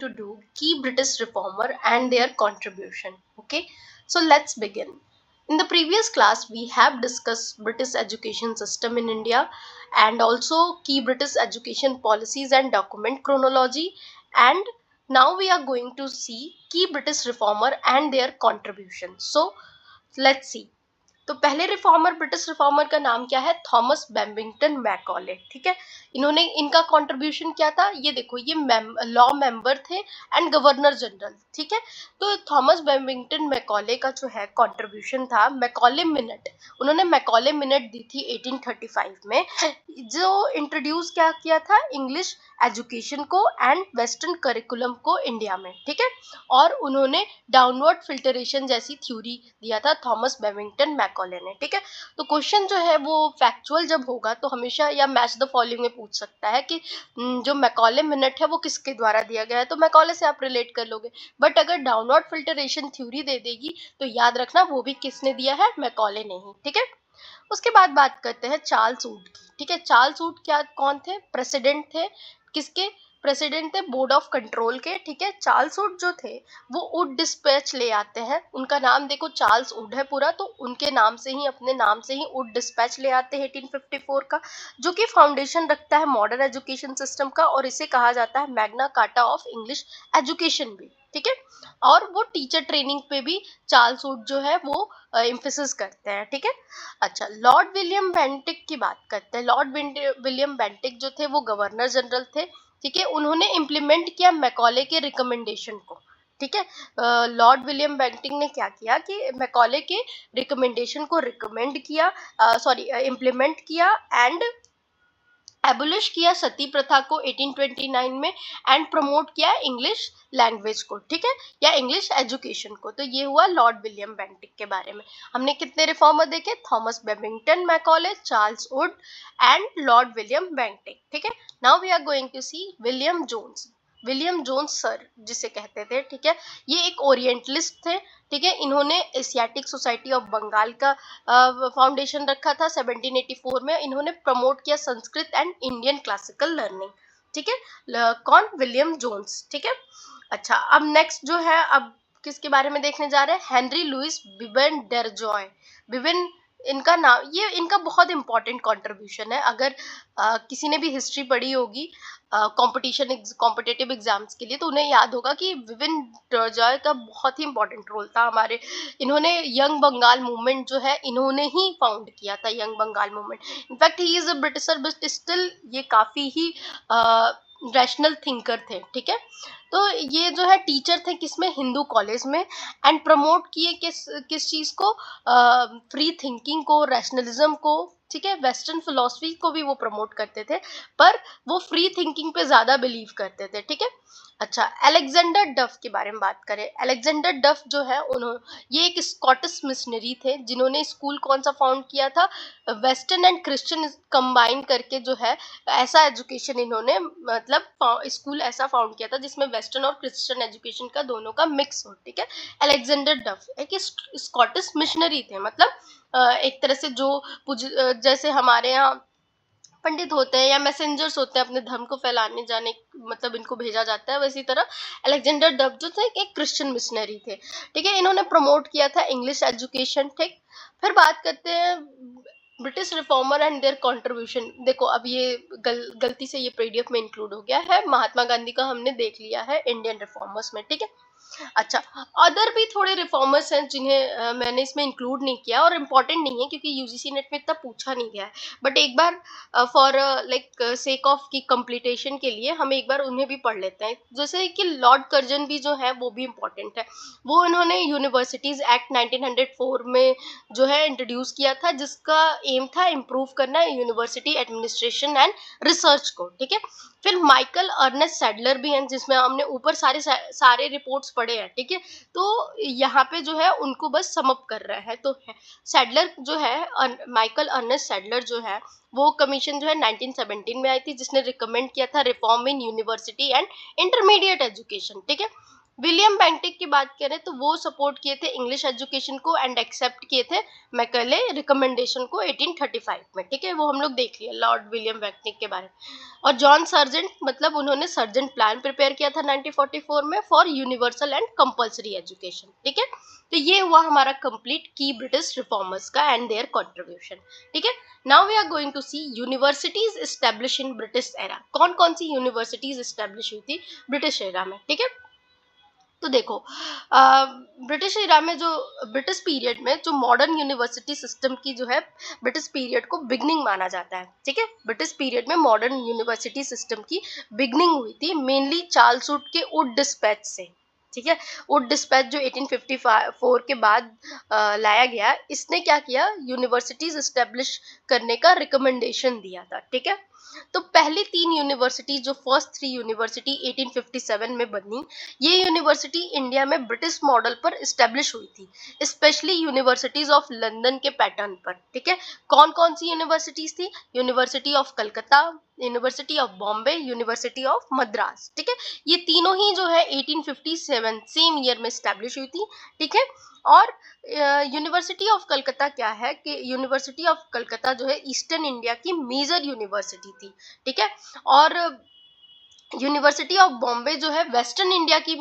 to do key British reformer and their contribution. Okay, so let's begin. In the previous class, we have discussed British education system in India and also key British education policies and document chronology. And now we are going to see key British reformer and their contribution. So let's see. तो पहले reformer British reformer का नाम क्या है? Thomas Babington Macaulay. ठीक है, इन्होंने इनका कंट्रीब्यूशन क्या था? ये देखो, ये लॉ मेंबर थे एंड गवर्नर जनरल. ठीक है, तो थॉमस बेबिंगटन मैकॉले का जो है कंट्रीब्यूशन था मैकॉले मिनट. उन्होंने मैकॉले मिनट दी थी 1835 में, जो इंट्रोड्यूस क्या किया था? इंग्लिश एजुकेशन को एंड वेस्टर्न करिकुलम को इंडिया में. ठीक है, और उन्होंने डाउनवर्ड फिल्टरेशन जैसी थ्योरी दिया था थॉमस बेबिंगटन मैकॉले ने. ठीक है, तो क्वेश्चन जो है वो फैक्चुअल जब होगा तो हमेशा या मैच द फॉलोइंग में पूछ सकता है कि जो मैकॉले मिनट है वो किसके द्वारा दिया गया है, तो मैकॉले से आप रिलेट कर लोगे. बट अगर डाउनवर्ड फिल्टरेशन थ्योरी दे देगी तो याद रखना वो भी किसने दिया है? मैकॉले ने ही. ठीक है, उसके बाद बात करते हैं चार्ल्स वुड की. ठीक है, चार्ल्स वुड क्या कौन थे? प्रेसिडेंट थे. किसके प्रेसिडेंट थे? बोर्ड ऑफ कंट्रोल के. ठीक है, चार्ल्स वुड जो थे वो वुड डिस्पैच ले आते हैं. उनका नाम देखो, चार्ल्स वुड है पूरा, तो उनके नाम से ही, अपने नाम से ही वुड डिस्पैच ले आते हैं 1854 का, जो कि फाउंडेशन रखता है मॉडर्न एजुकेशन सिस्टम का, और इसे कहा जाता है Magna carta of English education भी. ठीक है, और वो टीचर ट्रेनिंग पे भी चार्ल्स वुड जो है वो एम्फेसिस करते हैं. ठीक है, अच्छा, लॉर्ड विलियम बेंटिक की बात करते हैं. लॉर्ड विलियम बेंटिक जो थे वो गवर्नर जनरल थे. ठीक है, उन्होंने इम्प्लीमेंट किया मैकॉले के रिकमेंडेशन को. ठीक है, लॉर्ड विलियम बेंटिक ने क्या किया कि मैकॉले के रिकमेंडेशन को रिकमेंड किया, इम्प्लीमेंट किया एंड एबोलिश किया सती प्रथा को 1829 में, एंड प्रमोट किया इंग्लिश लैंग्वेज को. ठीक है, या इंग्लिश एजुकेशन को. तो ये हुआ लॉर्ड विलियम बेंटिक के बारे में. हमने कितने रिफॉर्मर देखे? Thomas Babington Macaulay, Charles Wood and Lord William Bentinck. ठीक है, now we are going to see William Jones. William Jones sir जिसे कहते थे. ठीक है, ये एक ओरिएंटलिस्ट थे. ठीक है, इन्होंने एशियाटिक सोसाइटी ऑफ बंगाल का फाउंडेशन रखा था 1784 में. इन्होंने प्रमोट किया Sanskrit and Indian classical learning. ठीक है, कौन? William Jones. ठीक है, अच्छा, अब नेक्स्ट जो है, अब किसके बारे में देखने जा रहे हैं? Henry Louis Vivian Derozio. Vivian इनका नाम, ये इनका बहुत इंपॉर्टेंट कंट्रीब्यूशन है. अगर किसी ने भी हिस्ट्री पढ़ी होगी कॉम्पिटिटिव एग्जाम्स के लिए, तो उन्हें याद होगा कि विविन डेरजॉय का बहुत ही इंपॉर्टेंट रोल था हमारे. इन्होंने यंग बंगाल मूवमेंट जो है इन्होंने ही फाउंड किया था, young Bengal movement. In fact he is a Britisher but still ये काफी ही रैशनल थिंकर थे. ठीक है, तो ये जो है टीचर थे किसमें? हिंदू कॉलेज में. एंड प्रमोट किए किस चीज को? फ्री थिंकिंग को, रैशनलिज्म को. ठीक है, वेस्टर्न फिलोसफी को भी वो प्रमोट करते थे, पर वो फ्री थिंकिंग पे ज्यादा बिलीव करते थे. ठीक है, अच्छा, अलेक्जेंडर डफ के बारे में बात करें. अलेक्जेंडर डफ जो है ये एक स्कॉटिश मिशनरी थे जिन्होंने स्कूल कौन सा फाउंड किया था? वेस्टर्न एंड क्रिश्चियन कंबाइन करके जो है ऐसा एजुकेशन इन्होंने, मतलब स्कूल ऐसा फाउंड किया था जिसमें वेस्टर्न और क्रिश्चियन एजुकेशन का दोनों का मिक्स हो. ठीक है, अलेक्जेंडर डफ एक स्कॉटिश मिशनरी थे. मतलब एक तरह से जो जैसे हमारे यहाँ पंडित होते हैं या मैसेंजर्स होते हैं अपने धर्म को फैलाने जाने, मतलब इनको भेजा जाता है, वैसी तरह अलेक्जेंडर डफ जो थे एक क्रिश्चियन मिशनरी थे. ठीक है, इन्होंने प्रमोट किया था इंग्लिश एजुकेशन. ठीक, फिर बात करते हैं British reformer and their contribution. देखो, अब ये गलती से ये पीडीएफ में इंक्लूड हो गया है. महात्मा गांधी का हमने देख लिया है इंडियन रिफॉर्मर्स में. ठीक है, अच्छा, अदर भी थोड़े रिफॉर्मर्स हैं जिन्हें मैंने इसमें इंक्लूड नहीं किया और इम्पोर्टेंट नहीं है क्योंकि यूजीसी नेट में इतना पूछा नहीं गया है. बट एक बार फॉर लाइक सेक ऑफ की कंप्लीटेशन के लिए हम एक बार उन्हें भी पढ़ लेते हैं. जैसे कि लॉर्ड कर्जन भी जो है वो भी इम्पोर्टेंट है. वो इन्होंने यूनिवर्सिटीज एक्ट 1904 में जो है इंट्रोड्यूस किया था, जिसका एम था इम्प्रूव करना यूनिवर्सिटी एडमिनिस्ट्रेशन एंड रिसर्च को. ठीक है, फिर माइकल अर्नेस्ट सैडलर भी हैं जिसमें हमने ऊपर सारे रिपोर्ट्स पढ़े हैं. ठीक है, तो यहाँ पे जो है उनको बस समअप कर रहा है. तो सैडलर जो है, माइकल अर्नेस्ट सैडलर जो है, वो कमीशन जो है 1917 में आई थी जिसने रिकमेंड किया था reform in university and intermediate education. ठीक है, विलियम बेंटिक की बात करें तो वो सपोर्ट किए थे इंग्लिश एजुकेशन को एंड एक्सेप्ट किए थे मैकले रिकमेंडेशन को 1835 में, ठीक है, वो हम लोग देख लिया लॉर्ड विलियम बेंटिक के बारे में। और जॉन सर्जेंट, मतलब उन्होंने सर्जेंट प्लान प्रिपेयर किया था 1944 में for universal and compulsory education, ठीक है। तो ये हुआ हमारा कंप्लीट की ब्रिटिश रिफॉर्मर्स का एंड देयर कंट्रीब्यूशन, ठीक है। Now we are going to see universities establish in British era. कौन कौन सी यूनिवर्सिटीज एस्टेब्लिश हुई थी ब्रिटिश एरा में, ठीक है। तो देखो, ब्रिटिश इरा में जो ब्रिटिश पीरियड में जो मॉडर्न यूनिवर्सिटी सिस्टम की जो है ब्रिटिश पीरियड को बिगनिंग माना जाता है, ठीक है। ब्रिटिश पीरियड में मॉडर्न यूनिवर्सिटी सिस्टम की बिगनिंग हुई थी मेनली चार्ल्स वुड के वुड डिस्पैच से, ठीक है। वुड डिस्पैच जो 1854 के बाद लाया गया, इसने क्या किया, यूनिवर्सिटीज एस्टेब्लिश करने का रिकमेंडेशन दिया था, ठीक है। तो पहली 3 यूनिवर्सिटी, जो फर्स्ट 3 यूनिवर्सिटी 1857 में बनी, ये यूनिवर्सिटी इंडिया में ब्रिटिश मॉडल पर इस्टेब्लिश हुई थी, स्पेशली यूनिवर्सिटीज ऑफ लंदन के पैटर्न पर, ठीक है। कौन कौन सी यूनिवर्सिटीज थी, university of Calcutta, university of Bombay, university of Madras, ठीक है। ये तीनों ही जो है 1857 सेम ईयर में इस्टेब्लिश हुई थी, ठीक है। और यूनिवर्सिटी ऑफ कलकत्ता क्या है कि यूनिवर्सिटी ऑफ कलकत्ता जो है ईस्टर्न इंडिया की मेजर यूनिवर्सिटी थी, ठीक है। और यूनिवर्सिटी ऑफ बॉम्बे जो है वेस्टर्न इंडिया की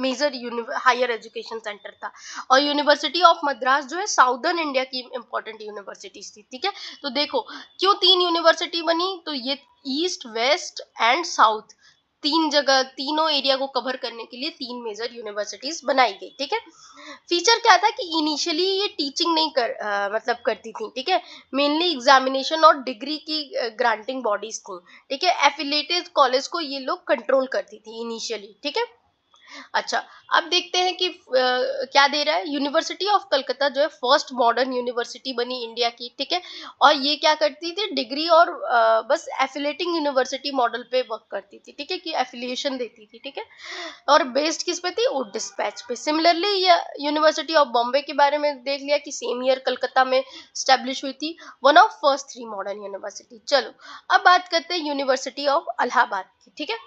मेजर हायर एजुकेशन सेंटर था, और यूनिवर्सिटी ऑफ मद्रास जो है साउदर्न इंडिया की इंपॉर्टेंट यूनिवर्सिटीज थी, ठीक है। तो देखो क्यों 3 यूनिवर्सिटी बनी, तो ये ईस्ट वेस्ट एंड साउथ, 3 जगह, तीनों एरिया को कवर करने के लिए 3 मेजर यूनिवर्सिटीज बनाई गई, ठीक है। फीचर क्या था कि इनिशियली ये टीचिंग नहीं मतलब करती थी, ठीक है। मेनली एग्जामिनेशन और डिग्री की ग्रांटिंग बॉडीज थी, ठीक है। एफिलिएटेड कॉलेज को ये लोग कंट्रोल करती थी इनिशियली, ठीक है। अच्छा, अब देखते हैं कि क्या दे रहा है। यूनिवर्सिटी ऑफ कलकत्ता जो है फर्स्ट मॉडर्न यूनिवर्सिटी बनी इंडिया की, ठीक है। और ये क्या करती थी, डिग्री और बस एफिलेटिंग यूनिवर्सिटी मॉडल पे वर्क करती थी, ठीक है, कि एफिलिएशन देती थी, ठीक है। और बेस्ड किस पे थी, वुड डिस्पैच पे। सिमिलरली ये यूनिवर्सिटी ऑफ बॉम्बे के बारे में देख लिया कि सेम ईयर कलकत्ता में स्टैब्लिश हुई थी, one of first 3 modern university. चलो अब बात करते हैं यूनिवर्सिटी ऑफ इलाहाबाद की, ठीक है।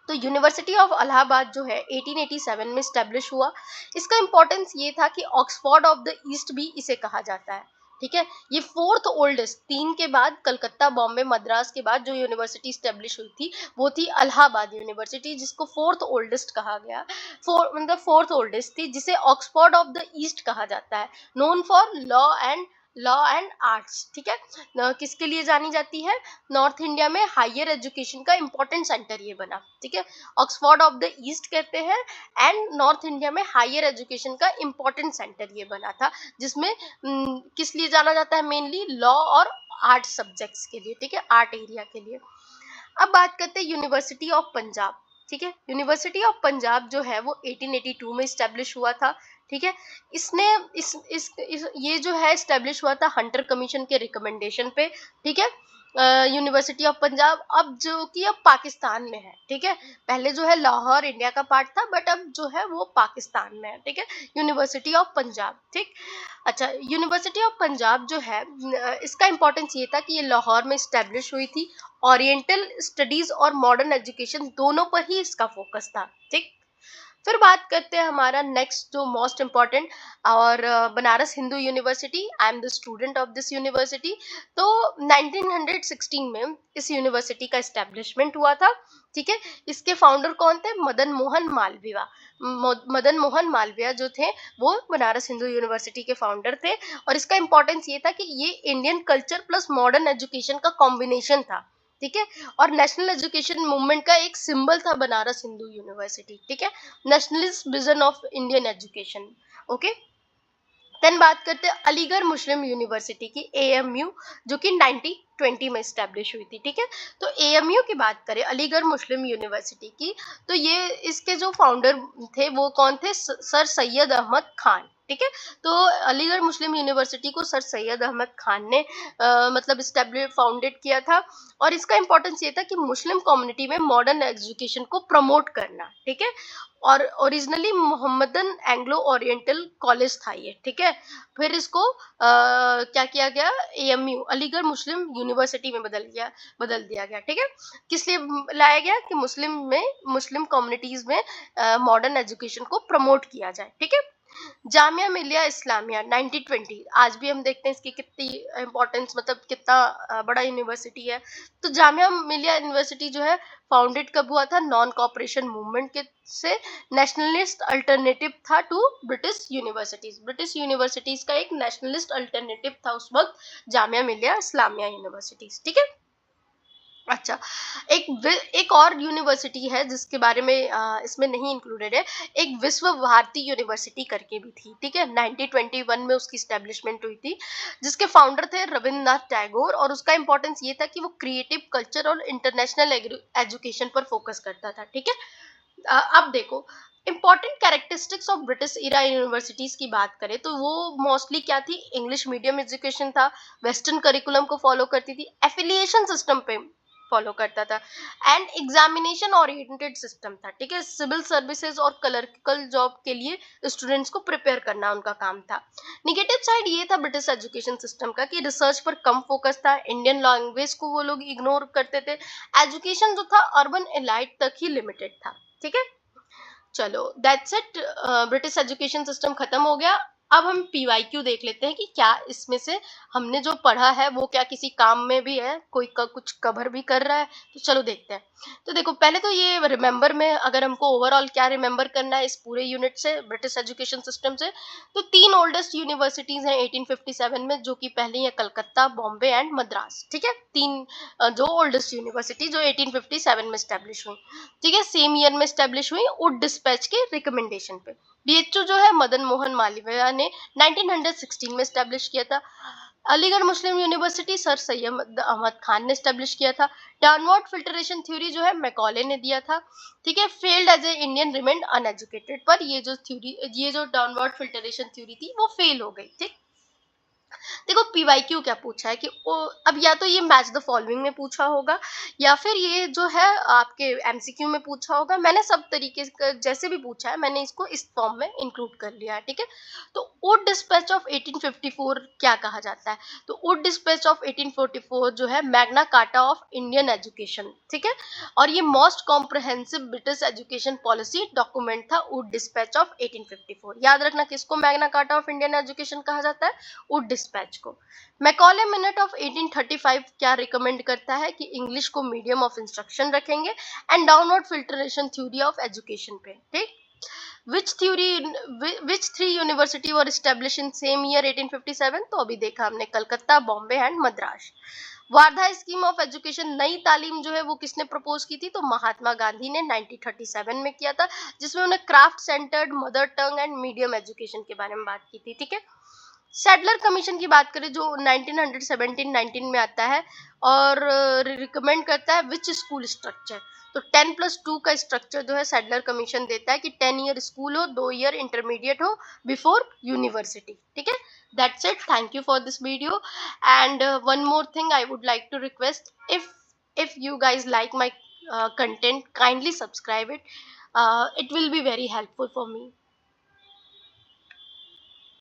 तो यूनिवर्सिटी ऑफ इलाहाबाद जो है 1887 में स्टैब्लिश हुआ। इसका इंपॉर्टेंस ये था कि ऑक्सफोर्ड ऑफ द ईस्ट भी इसे कहा जाता है, ठीक है। ये 4th ओल्डेस्ट, 3 के बाद कलकत्ता, बॉम्बे, मद्रास के बाद जो यूनिवर्सिटी स्टैब्लिश हुई थी वो थी इलाहाबाद यूनिवर्सिटी, जिसको 4th ओल्डेस्ट कहा गया। मतलब 4th ओल्डेस्ट थी, जिसे ऑक्सफोर्ड ऑफ द ईस्ट कहा जाता है, known for law and arts, ठीक है। किसके लिए जानी जाती है, नॉर्थ इंडिया में हायर एजुकेशन का इंपॉर्टेंट सेंटर ये बना, ठीक है। ऑक्सफोर्ड ऑफ द ईस्ट कहते हैं, एंड नॉर्थ इंडिया में हायर एजुकेशन का इंपॉर्टेंट सेंटर ये बना था, जिसमें किस लिए जाना जाता है, मेनली लॉ और आर्ट सब्जेक्ट्स के लिए, ठीक है, आर्ट एरिया के लिए। अब बात करते हैं यूनिवर्सिटी ऑफ पंजाब, ठीक है। यूनिवर्सिटी ऑफ पंजाब जो है वो 1882 में स्टैब्लिश हुआ था, ठीक है। इसने ये जो है स्टैब्लिश हुआ था हंटर कमीशन के रिकमेंडेशन पे, ठीक है। यूनिवर्सिटी ऑफ पंजाब अब जो कि अब पाकिस्तान में है, ठीक है। पहले जो है लाहौर इंडिया का पार्ट था, बट अब जो है वो पाकिस्तान में है, ठीक है। यूनिवर्सिटी ऑफ पंजाब, ठीक। अच्छा, यूनिवर्सिटी ऑफ पंजाब जो है इसका इंपॉर्टेंस ये था कि ये लाहौर में स्टैब्लिश हुई थी। ओरिएंटल स्टडीज और मॉडर्न एजुकेशन दोनों पर ही इसका फोकस था, ठीक। फिर बात करते हैं हमारा नेक्स्ट जो मोस्ट इम्पॉर्टेंट, और Banaras Hindu university. I am the student of this university. तो 1916 में इस यूनिवर्सिटी का एस्टेब्लिशमेंट हुआ था, ठीक है। इसके फाउंडर कौन थे, मदन मोहन मालवीय। मदन मोहन मालवीय जो थे वो बनारस हिंदू यूनिवर्सिटी के फाउंडर थे, और इसका इंपॉर्टेंस ये था कि ये Indian culture plus modern education का कॉम्बिनेशन था, ठीक है। और नेशनल एजुकेशन मूवमेंट का एक सिंबल था बनारस हिंदू यूनिवर्सिटी, ठीक है। Nationalist vision of Indian education, okay. Then बात करते हैं अलीगढ़ मुस्लिम यूनिवर्सिटी की, एएमयू, जो कि 1920 में स्टैब्लिश हुई थी, ठीक है। तो एएमयू की बात करें, अलीगढ़ मुस्लिम यूनिवर्सिटी की, तो ये इसके जो फाउंडर थे वो कौन थे, सर सैयद अहमद खान, ठीक है। तो अलीगढ़ मुस्लिम यूनिवर्सिटी को सर सैयद अहमद खान ने मतलब फाउंडेड किया था, और इसका इंपॉर्टेंस ये था कि मुस्लिम कम्युनिटी में मॉडर्न एजुकेशन को प्रमोट करना, ठीक है। और originally Mohammedan Anglo oriental college था ये, ठीक है। फिर इसको क्या किया गया, एएमयू अलीगढ़ मुस्लिम यूनिवर्सिटी में बदल दिया गया, ठीक है। किस लिए लाया गया कि मुस्लिम कम्युनिटीज में मॉडर्न एजुकेशन को प्रमोट किया जाए, ठीक है। जामिया मिलिया इस्लामिया 1920, आज भी हम देखते हैं इसकी कितनी इंपॉर्टेंस, मतलब कितना बड़ा यूनिवर्सिटी है। तो जामिया मिलिया यूनिवर्सिटी जो है फाउंडेड कब हुआ था, नॉन कॉपरेशन मूवमेंट के से नेशनलिस्ट अल्टरनेटिव था टू ब्रिटिश यूनिवर्सिटीज का एक नेशनलिस्ट अल्टरनेटिव था उस वक्त जामिया मिलिया इस्लामिया यूनिवर्सिटीज, ठीक है। अच्छा, एक और यूनिवर्सिटी है जिसके बारे में इसमें नहीं इंक्लूडेड है, एक विश्व भारती यूनिवर्सिटी करके भी थी, ठीक है। 1921 में उसकी स्टैब्लिशमेंट हुई थी, जिसके फाउंडर थे रविन्द्रनाथ टैगोर, और उसका इंपॉर्टेंस ये था कि वो क्रिएटिव कल्चर और इंटरनेशनल एजुकेशन पर फोकस करता था, ठीक है। अब देखो, important characteristics of British era universities की बात करें तो वो मोस्टली क्या थी, इंग्लिश मीडियम एजुकेशन था, वेस्टर्न करिकुलम को फॉलो करती थी, एफिलिएशन सिस्टम पे फॉलो करता था, एंड एग्जामिनेशन ओरिएंटेड सिस्टम था, ठीक है। सिविल सर्विसेज और क्लर्किकल जॉब के लिए स्टूडेंट्स को प्रिपेयर करना उनका काम था। निगेटिव साइड ये था ब्रिटिश एजुकेशन सिस्टम का कि रिसर्च पर कम फोकस था, इंडियन लैंग्वेज को वो लोग इग्नोर करते थे, एजुकेशन जो था अर्बन एलाइट तक ही लिमिटेड था, ठीक है। चलो that's it, British education system खत्म हो गया। अब हम पीवाईक्यू देख लेते हैं कि क्या इसमें से हमने जो पढ़ा है वो क्या किसी काम में भी है, कोई कुछ कवर भी कर रहा है। तो चलो देखते हैं। तो देखो, पहले तो ये रिमेंबर में अगर हमको ओवरऑल क्या रिमेंबर करना है इस पूरे यूनिट से, ब्रिटिश एजुकेशन सिस्टम से, तो 3 ओल्डेस्ट यूनिवर्सिटीज हैं 1857 में, जो कि पहली है कलकत्ता, बॉम्बे एंड मद्रास, ठीक है। 3 जो ओल्डेस्ट यूनिवर्सिटी जो 1857 में स्टैब्लिश हुई, ठीक है, सेम ईयर में स्टैब्लिश हुई वुड डिस्पैच के रिकमेंडेशन पे। बीएचयू जो है मदन मोहन मालवीय ने 1916 में स्टैब्लिश किया था। Aligarh Muslim university sir Syed Ahmad Khan ने स्टैब्लिश किया था। डाउनवर्ड फिल्ट्रेशन थ्योरी जो है मैकॉले ने दिया था, ठीक है। Failed as a Indian remained uneducated, पर ये जो डाउनवर्ड फिल्ट्रेशन थ्योरी थी वो फेल हो गई, ठीक। देखो पीवाईक्यू क्या पूछा है कि अब या तो ये मैच द फॉलोइंग में पूछा होगा, या फिर ये जो है आपके एमसीक्यू में पूछा होगा। मैंने सब तरीके से जैसे भी पूछा है मैंने इसको इस फॉर्म में इंक्लूड कर लिया है, ठीक है। तो वुड डिस्पैच ऑफ 1854 क्या कहा जाता है, तो वुड डिस्पैच ऑफ 1844 जो है Magna carta of Indian education, ठीक है। और ये most comprehensive British education policy document था वुड डिस्पैच ऑफ 1854। याद रखना किसको Magna carta of Indian education कहा जाता है, वुड डिस्पैच को। मैकॉले मिनट ऑफ 1835 क्या रिकमेंड करता है कि इंग्लिश को मीडियम ऑफ इंस्ट्रक्शन रखेंगे, and downward filtration theory of education पे, ठीक। which three university were established in same year 1857, तो अभी देखा हमने Calcutta, Bombay and Madras. Wardha scheme of education, नई तालीम जो है वो किसने प्रपोज की थी, तो महात्मा गांधी ने 1937 में किया था, जिसमें उन्हें craft centred mother tongue and medium education के बारे में बात की थी, ठीक है। सैडलर कमीशन की बात करें जो 1917-19 में आता है, और रिकमेंड करता है विच स्कूल स्ट्रक्चर, तो 10+2 का स्ट्रक्चर जो है सैडलर कमीशन देता है कि 10 ईयर स्कूल हो, 2 ईयर इंटरमीडिएट हो बिफोर यूनिवर्सिटी, ठीक है। That's it, thank you for this video, and one more thing I would like to request, if you guys like my content, kindly subscribe it. It will be very helpful for me.